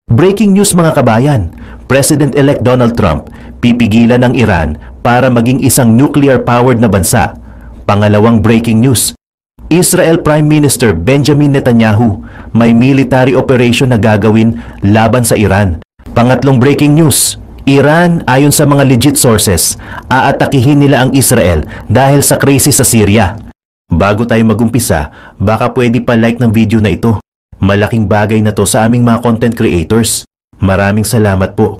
Breaking news mga kabayan, President-elect Donald Trump pipigilan ng Iran para maging isang nuclear-powered na bansa. Pangalawang breaking news, Israel Prime Minister Benjamin Netanyahu may military operation na gagawin laban sa Iran. Pangatlong breaking news, Iran ayon sa mga legit sources, aatakihin nila ang Israel dahil sa krisis sa Syria. Bago tayo magumpisa, baka pwede pa like ng video na ito. Malaking bagay na to sa aming mga content creators. Maraming salamat po.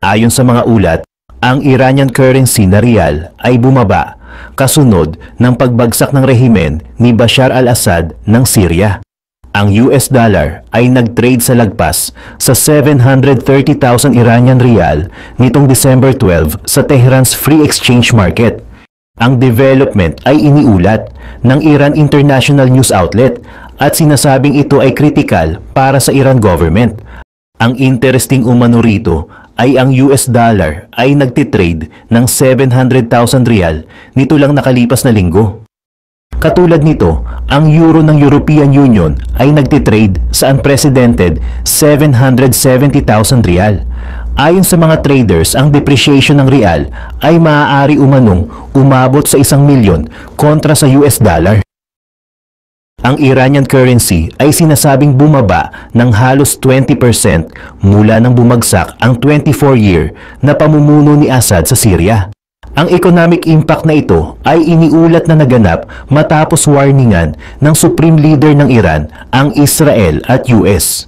Ayon sa mga ulat, ang Iranian currency na rial ay bumaba kasunod ng pagbagsak ng rehimen ni Bashar al-Assad ng Syria. Ang US dollar ay nag-trade sa lagpas sa 730,000 Iranian rial nitong December 12 sa Tehran's free exchange market. Ang development ay iniulat ng Iran International News Outlet at sinasabing ito ay kritikal para sa Iran government. Ang interesting umano rito ay ang US dollar ay nagtitrade ng 700,000 rial nito lang nakalipas na linggo. Katulad nito, ang euro ng European Union ay nagtitrade sa unprecedented 770,000 rial. Ayon sa mga traders, ang depreciation ng rial ay maaari umanong umabot sa 1 milyon kontra sa US dollar. Ang Iranian currency ay sinasabing bumaba ng halos 20% mula nang bumagsak ang 24-year na pamumuno ni Assad sa Syria. Ang economic impact na ito ay iniulat na naganap matapos warningan ng Supreme Leader ng Iran ang Israel at US.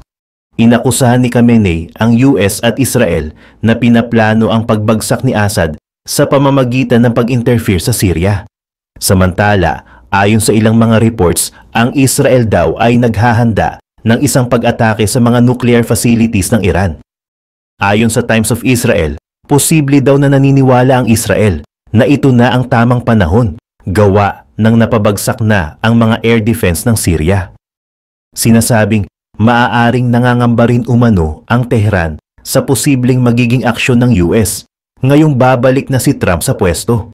Inakusahan ni Khamenei ang US at Israel na pinaplano ang pagbagsak ni Assad sa pamamagitan ng pag-interfere sa Syria. Samantala, ayon sa ilang mga reports, ang Israel daw ay naghahanda ng isang pag-atake sa mga nuclear facilities ng Iran. Ayon sa Times of Israel, posible daw na naniniwala ang Israel na ito na ang tamang panahon, gawa ng napabagsak na ang mga air defense ng Syria. Sinasabing maaaring nangangamba rin umano ang Tehran sa posibleng magiging aksyon ng US ngayong babalik na si Trump sa pwesto.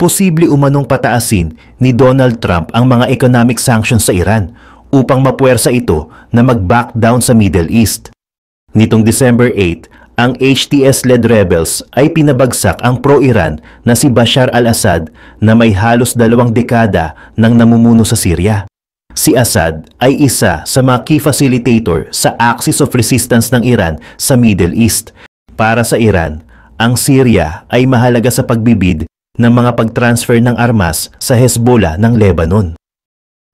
Posible umanong pataasin ni Donald Trump ang mga economic sanctions sa Iran upang mapuwersa ito na mag-back down sa Middle East. Nitong December 8, ang HTS-led rebels ay pinabagsak ang pro-Iran na si Bashar al-Assad na may halos 2 dekada nang namumuno sa Syria. Si Assad ay isa sa mga key facilitator sa Axis of Resistance ng Iran sa Middle East. Para sa Iran, ang Syria ay mahalaga sa pagbibid ng mga pag-transfer ng armas sa Hezbollah ng Lebanon.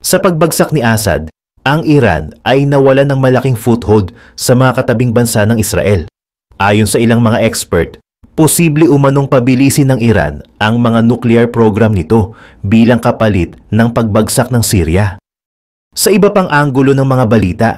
Sa pagbagsak ni Assad, ang Iran ay nawalan ng malaking foothold sa mga katabing bansa ng Israel. Ayon sa ilang mga expert, posible umanong pabilisin ng Iran ang mga nuclear program nito bilang kapalit ng pagbagsak ng Syria. Sa iba pang anggulo ng mga balita,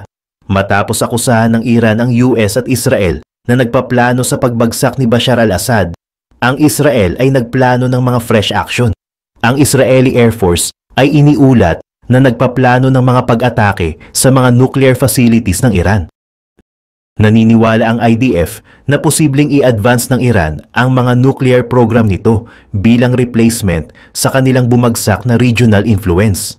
matapos akusahan ng Iran ang US at Israel na nagpaplano sa pagbagsak ni Bashar al-Assad, ang Israel ay nagplano ng mga fresh action. Ang Israeli Air Force ay iniulat na nagpaplano ng mga pag-atake sa mga nuclear facilities ng Iran. Naniniwala ang IDF na posibleng i-advance ng Iran ang mga nuclear program nito bilang replacement sa kanilang bumagsak na regional influence.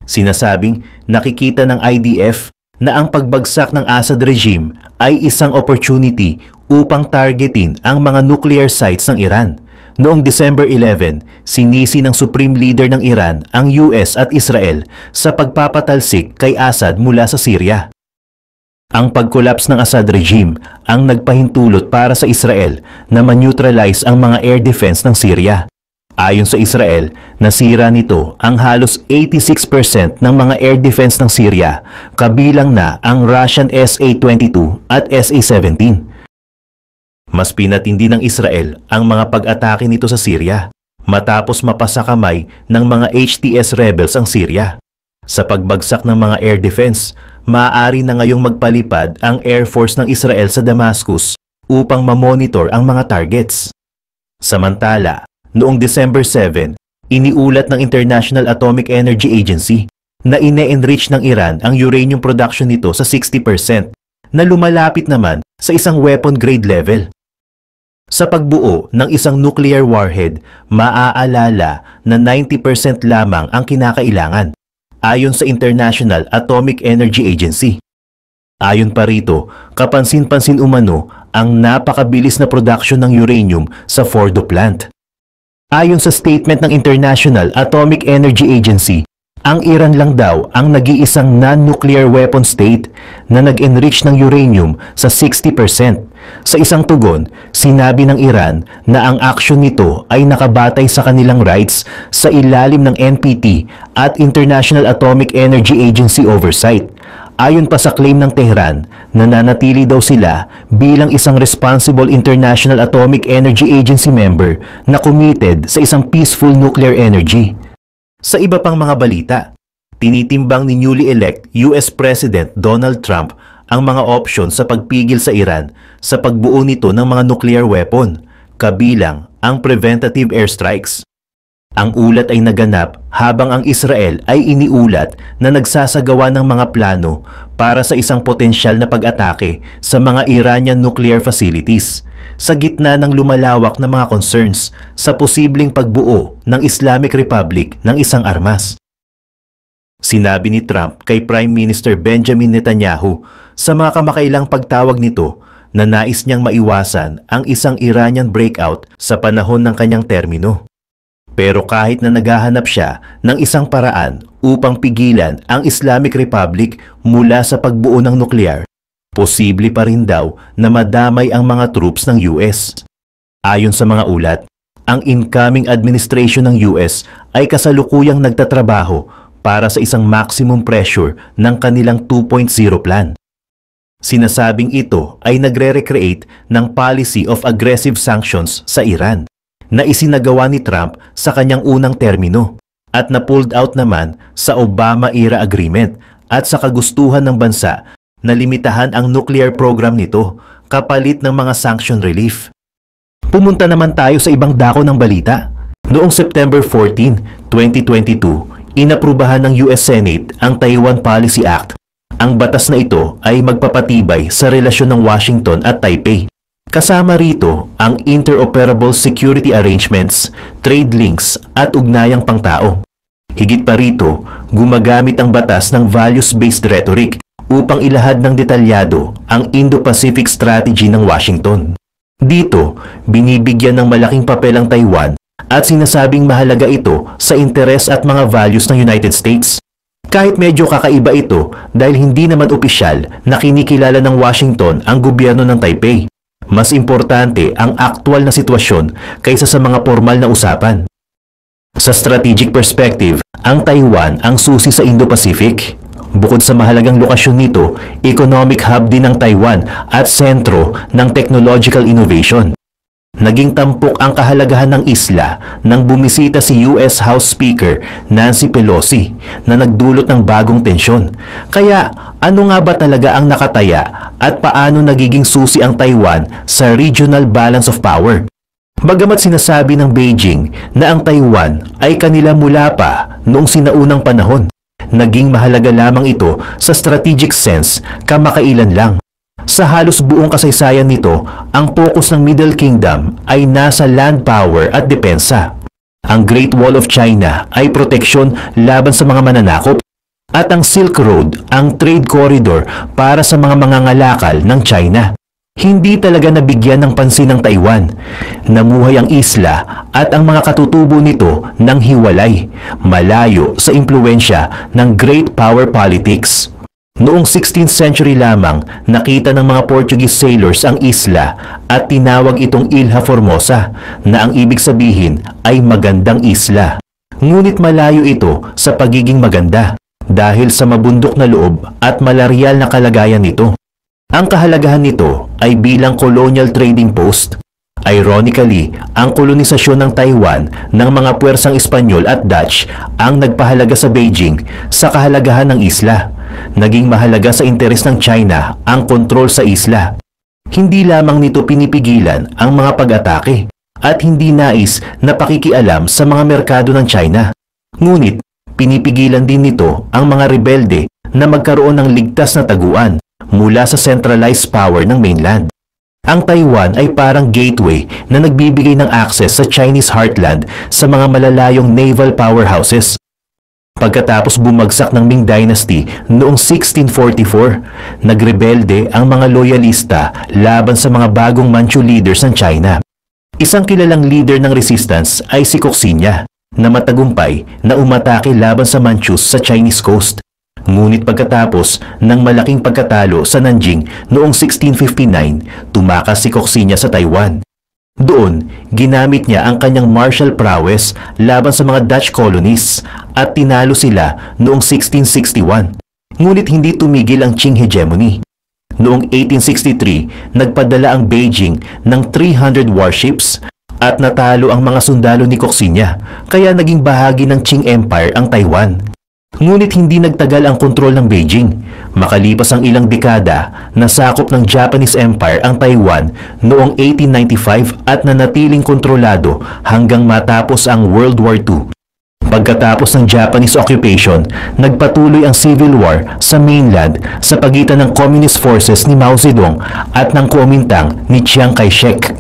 Sinasabing nakikita ng IDF na ang pagbagsak ng Assad regime ay isang opportunity upang targetin ang mga nuclear sites ng Iran. Noong December 11, sinisi ng Supreme Leader ng Iran ang US at Israel sa pagpapatalsik kay Assad mula sa Syria. Ang pag-collapse ng Assad regime ang nagpahintulot para sa Israel na ma-neutralize ang mga air defense ng Syria. Ayon sa Israel, nasira nito ang halos 86% ng mga air defense ng Syria, kabilang na ang Russian SA-22 at SA-17. Mas pinatindi ng Israel ang mga pag-atake nito sa Syria matapos mapasa kamay ng mga HTS rebels ang Syria. Sa pagbagsak ng mga air defense, maaari na ngayong magpalipad ang Air Force ng Israel sa Damascus upang mamonitor ang mga targets. Samantala, noong December 7, iniulat ng International Atomic Energy Agency na ine-enrich ng Iran ang uranium production nito sa 60% na lumalapit naman sa isang weapon grade level. Sa pagbuo ng isang nuclear warhead, maaalala na 90% lamang ang kinakailangan, ayon sa International Atomic Energy Agency. Ayon pa rito, kapansin-pansin umano ang napakabilis na production ng uranium sa Fordo plant. Ayon sa statement ng International Atomic Energy Agency, ang Iran lang daw ang nag-iisang non-nuclear weapon state na nag-enrich ng uranium sa 60%. Sa isang tugon, sinabi ng Iran na ang aksyon nito ay nakabatay sa kanilang rights sa ilalim ng NPT at International Atomic Energy Agency oversight. Ayon pa sa claim ng Tehran, nananatili daw sila bilang isang responsible International Atomic Energy Agency member na committed sa isang peaceful nuclear energy. Sa iba pang mga balita, tinitimbang ni newly elect US President Donald Trump ang mga opsyon sa pagpigil sa Iran sa pagbuo nito ng mga nuclear weapon, kabilang ang preventative airstrikes. Ang ulat ay naganap habang ang Israel ay iniulat na nagsasagawa ng mga plano para sa isang potensyal na pag-atake sa mga Iranian nuclear facilities, sa gitna ng lumalawak na mga concerns sa posibleng pagbuo ng Islamic Republic ng isang armas. Sinabi ni Trump kay Prime Minister Benjamin Netanyahu sa mga kamakailang pagtawag nito na nais niyang maiwasan ang isang Iranian breakout sa panahon ng kanyang termino. Pero kahit na naghahanap siya ng isang paraan upang pigilan ang Islamic Republic mula sa pagbuo ng nuklear, posible pa rin daw na madamay ang mga troops ng US. Ayon sa mga ulat, ang incoming administration ng US ay kasalukuyang nagtatrabaho para sa isang maximum pressure ng kanilang 2.0 plan. Sinasabing ito ay nagre-recreate ng policy of aggressive sanctions sa Iran na isinagawa ni Trump sa kanyang unang termino at na-pulled out naman sa Obama-era agreement at sa kagustuhan ng bansa na limitahan ang nuclear program nito kapalit ng mga sanction relief. Pumunta naman tayo sa ibang dako ng balita. Noong September 14, 2022, inaprubahan ng US Senate ang Taiwan Policy Act. Ang batas na ito ay magpapatibay sa relasyon ng Washington at Taipei. Kasama rito ang interoperable security arrangements, trade links at ugnayang pangtao. Higit pa rito, gumagamit ang batas ng values-based rhetoric upang ilahad ng detalyado ang Indo-Pacific strategy ng Washington. Dito, binibigyan ng malaking papel ang Taiwan at sinasabing mahalaga ito sa interes at mga values ng United States. Kahit medyo kakaiba ito dahil hindi naman opisyal na kinikilala ng Washington ang gobyerno ng Taipei. Mas importante ang aktwal na sitwasyon kaysa sa mga formal na usapan. Sa strategic perspective, ang Taiwan ang susi sa Indo-Pacific. Bukod sa mahalagang lokasyon nito, economic hub din ng Taiwan at sentro ng technological innovation. Naging tampok ang kahalagahan ng isla nang bumisita si US House Speaker Nancy Pelosi na nagdulot ng bagong tensyon. Kaya ano nga ba talaga ang nakataya at paano nagiging susi ang Taiwan sa regional balance of power? Bagamat sinasabi ng Beijing na ang Taiwan ay kanila mula pa noong sinaunang panahon, naging mahalaga lamang ito sa strategic sense kamakailan lang. Sa halos buong kasaysayan nito, ang focus ng Middle Kingdom ay nasa land power at depensa. Ang Great Wall of China ay proteksyon laban sa mga mananakop at ang Silk Road ang trade corridor para sa mga mangangalakal ng China. Hindi talaga nabigyan ng pansin ng Taiwan. Namuhay ang isla at ang mga katutubo nito ng hiwalay, malayo sa impluwensya ng great power politics. Noong 16th century lamang, nakita ng mga Portuguese sailors ang isla at tinawag itong Ilha Formosa na ang ibig sabihin ay magandang isla. Ngunit malayo ito sa pagiging maganda dahil sa mabundok na loob at malaryal na kalagayan nito. Ang kahalagahan nito ay bilang colonial trading post. Ironically, ang kolonisasyon ng Taiwan ng mga puwersang Espanyol at Dutch ang nagpahalaga sa Beijing sa kahalagahan ng isla. Naging mahalaga sa interes ng China ang kontrol sa isla. Hindi lamang nito pinipigilan ang mga pag-atake at hindi nais na pakikialam sa mga merkado ng China. Ngunit, pinipigilan din nito ang mga rebelde na magkaroon ng ligtas na taguan mula sa centralized power ng mainland. Ang Taiwan ay parang gateway na nagbibigay ng access sa Chinese heartland sa mga malalayong naval powerhouses. Pagkatapos bumagsak ng Ming Dynasty noong 1644, nagrebelde ang mga loyalista laban sa mga bagong Manchu leaders ng China. Isang kilalang leader ng resistance ay si Koxinga, na matagumpay na umatake laban sa Manchus sa Chinese coast. Ngunit pagkatapos ng malaking pagkatalo sa Nanjing noong 1659, tumakas si Koxinga sa Taiwan. Doon, ginamit niya ang kanyang martial prowess laban sa mga Dutch colonies at tinalo sila noong 1661. Ngunit hindi tumigil ang Qing hegemony. Noong 1863, nagpadala ang Beijing ng 300 warships at natalo ang mga sundalo ni Koxinga, kaya naging bahagi ng Qing Empire ang Taiwan. Ngunit hindi nagtagal ang kontrol ng Beijing. Makalipas ang ilang dekada, nasakop ng Japanese Empire ang Taiwan noong 1895 at nanatiling kontrolado hanggang matapos ang World War II. Pagkatapos ng Japanese occupation, nagpatuloy ang civil war sa mainland sa pagitan ng communist forces ni Mao Zedong at ng Kuomintang ni Chiang Kai-shek.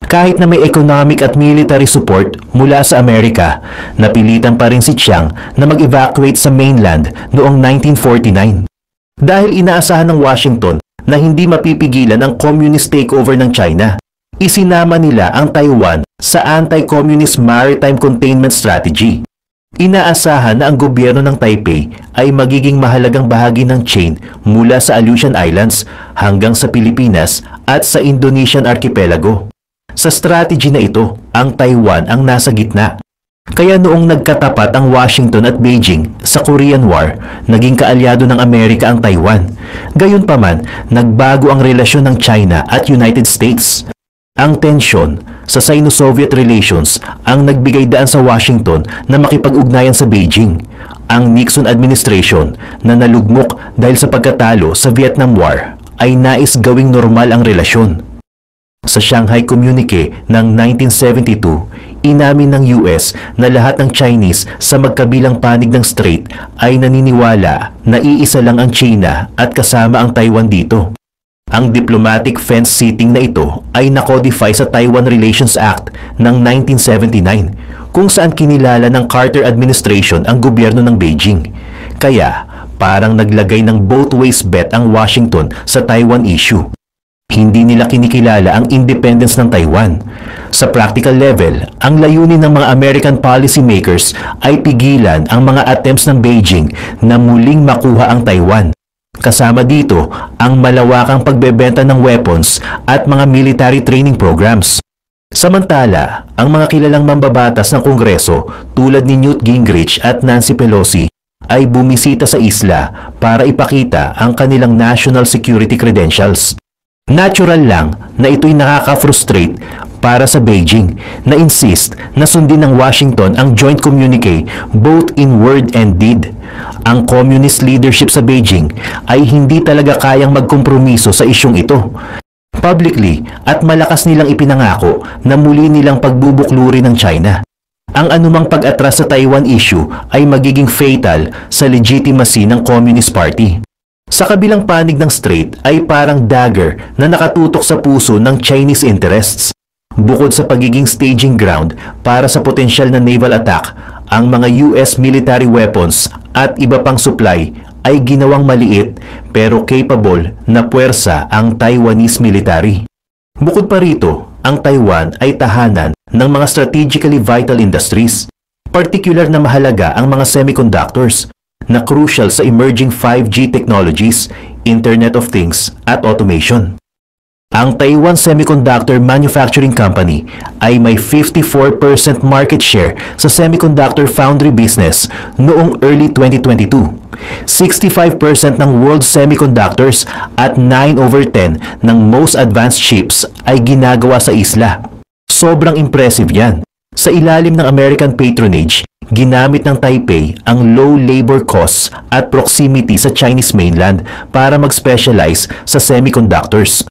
Kahit na may economic at military support mula sa Amerika, napilitan pa rin si Chiang na mag-evacuate sa mainland noong 1949. Dahil inaasahan ng Washington na hindi mapipigilan ang communist takeover ng China, isinama nila ang Taiwan sa Anti-Communist Maritime Containment Strategy. Inaasahan na ang gobyerno ng Taipei ay magiging mahalagang bahagi ng chain mula sa Aleutian Islands hanggang sa Pilipinas at sa Indonesian Archipelago. Sa strategy na ito, ang Taiwan ang nasa gitna. Kaya noong nagkatapat ang Washington at Beijing sa Korean War, naging kaalyado ng Amerika ang Taiwan. Gayunpaman, nagbago ang relasyon ng China at United States. Ang tensyon sa Sino-Soviet relations ang nagbigay daan sa Washington na makipag-ugnayan sa Beijing. Ang Nixon administration na nalugmok dahil sa pagkatalo sa Vietnam War ay nais gawing normal ang relasyon. Sa Shanghai Communique ng 1972, inamin ng US na lahat ng Chinese sa magkabilang panig ng strait ay naniniwala na iisa lang ang China at kasama ang Taiwan dito. Ang diplomatic fence sitting na ito ay nakodify sa Taiwan Relations Act ng 1979, kung saan kinilala ng Carter administration ang gobyerno ng Beijing. Kaya, parang naglagay ng both ways bet ang Washington sa Taiwan issue. Hindi nila kinikilala ang independence ng Taiwan. Sa practical level, ang layunin ng mga American policymakers ay pigilan ang mga attempts ng Beijing na muling makuha ang Taiwan. Kasama dito ang malawakang pagbebenta ng weapons at mga military training programs. Samantala, ang mga kilalang mambabatas ng Kongreso tulad ni Newt Gingrich at Nancy Pelosi ay bumisita sa isla para ipakita ang kanilang national security credentials. Natural lang na ito'y nakaka-frustrate para sa Beijing na insist na sundin ng Washington ang joint communique both in word and deed. Ang communist leadership sa Beijing ay hindi talaga kayang magkompromiso sa isyong ito. Publicly at malakas nilang ipinangako na muli nilang pagbubukluri ng China. Ang anumang pag-atras sa Taiwan issue ay magiging fatal sa legitimacy ng Communist Party. Sa kabilang panig ng strait ay parang dagger na nakatutok sa puso ng Chinese interests. Bukod sa pagiging staging ground para sa potensyal na naval attack, ang mga US military weapons at iba pang supply ay ginawang maliit pero capable na puwersa ang Taiwanese military. Bukod pa rito, ang Taiwan ay tahanan ng mga strategically vital industries, particular na mahalaga ang mga semiconductors, na crucial sa emerging 5G technologies, Internet of Things at automation. Ang Taiwan Semiconductor Manufacturing Company ay may 54% market share sa semiconductor foundry business noong early 2022. 65% ng world semiconductors at 9/10 ng most advanced chips ay ginagawa sa isla. Sobrang impressive yan. Sa ilalim ng American patronage, ginamit ng Taipei ang low labor costs at proximity sa Chinese mainland para mag-specialize sa semiconductors.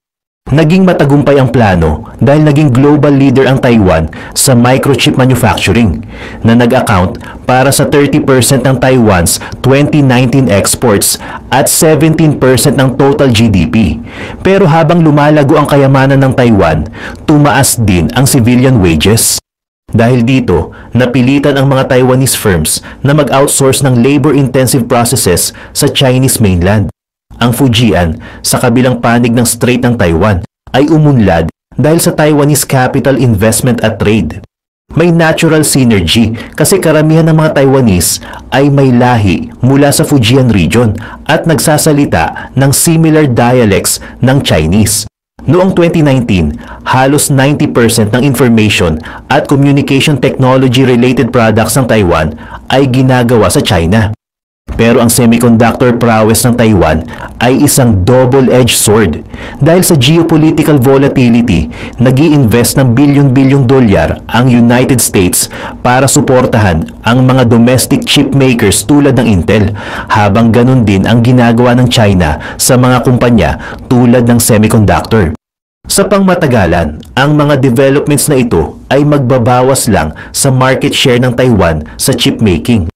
Naging matagumpay ang plano dahil naging global leader ang Taiwan sa microchip manufacturing na nag-account para sa 30% ng Taiwan's 2019 exports at 17% ng total GDP. Pero habang lumalago ang kayamanan ng Taiwan, tumaas din ang civilian wages. Dahil dito, napilitan ang mga Taiwanese firms na mag-outsource ng labor-intensive processes sa Chinese mainland. Ang Fujian, sa kabilang panig ng Strait ng Taiwan, ay umunlad dahil sa Taiwanese capital investment at trade. May natural synergy kasi karamihan ng mga Taiwanese ay may lahi mula sa Fujian region at nagsasalita ng similar dialects ng Chinese. Noong 2019, halos 90% ng information at communication technology-related products ng Taiwan ay ginagawa sa China. Pero ang semiconductor prowess ng Taiwan ay isang double-edged sword. Dahil sa geopolitical volatility, nag-i-invest ng bilyon-bilyong dolyar ang United States para suportahan ang mga domestic chip makers tulad ng Intel, habang ganun din ang ginagawa ng China sa mga kumpanya tulad ng semiconductor. Sa pangmatagalan, ang mga developments na ito ay magbabawas lang sa market share ng Taiwan sa chip making.